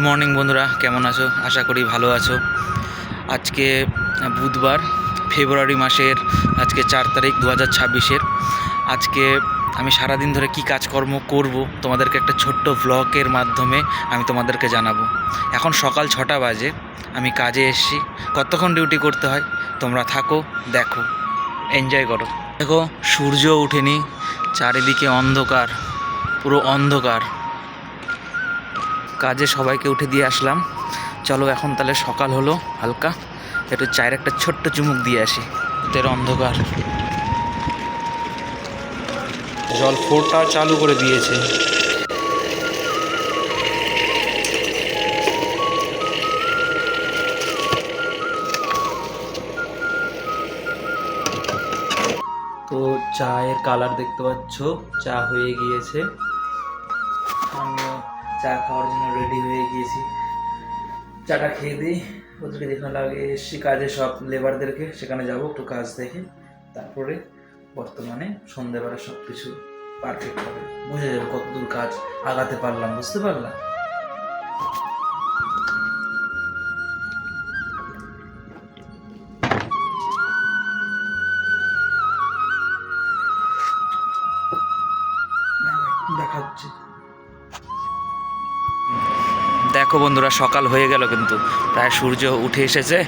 Morning বন্ধুরা, কেমন আছো? আশা করি ভালো আছো। আজকে বুধবার, ফেব্রুয়ারি মাসের আজকে 4 তারিখ 2026-এর। আজকে আমি সারাদিন ধরে কি কাজকর্ম করব তোমাদেরকে একটা ছোট্ট ব্লগের মাধ্যমে আমি তোমাদেরকে জানাবো। এখন সকাল 6টা বাজে, আমি কাজে এসেছি। কতক্ষণ ডিউটি করতে হয় তোমরা থাকো, দেখো, এনজয় করো। দেখো, সূর্য ওঠেনি, চারিদিকে অন্ধকার, পুরো অন্ধকার। কাজে সবাইকে উঠে দিয়ে আসলাম। চলো এখন তাহলে সকাল হলো, হালকা একটু চায়ের একটা ছোট্ট চুমুক দিয়ে আসি। তের অন্ধকার, জল ফোরটা চালু করে দিয়েছে। তো চায়ের কালার দেখতে পাচ্ছ, চা হয়ে গিয়েছে। আমিও চা খাওয়ার জন্য রেডি হয়ে গিয়েছি। চাটা খেয়ে দিই। ওদেরকে যেখানে লাগে এসছি কাজে, সব লেবারদেরকে সেখানে যাব, একটু কাজ দেখে তারপরে বর্তমানে সন্ধ্যেবেলা সব কিছু পারফেক্ট হবে, বুঝে যাবে কতদূর কাজ আগাতে পারলাম, বুঝতে পারলাম। দেখাচ্ছি। দেখো বন্ধুরা, সকাল হয়ে গেল, কিন্তু প্রায় সূর্য উঠে এসেছে,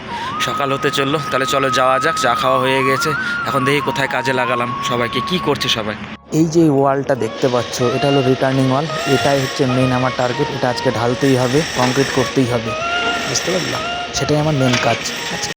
সকাল হতে চললো। তাহলে চলো যাওয়া যাক। চা খাওয়া হয়ে গেছে, এখন দেখি কোথায় কাজে লাগালাম সবাইকে, কি করছে সবাই। এই যে ওয়ালটা দেখতে পাচ্ছ, এটা হলো রিটার্নিং ওয়াল। এটাই হচ্ছে মেন আমার টার্গেট। এটা আজকে ঢালতেই হবে, কংক্রিট করতেই হবে, বুঝতে পারলাম। সেটাই আমার মেন কাজ।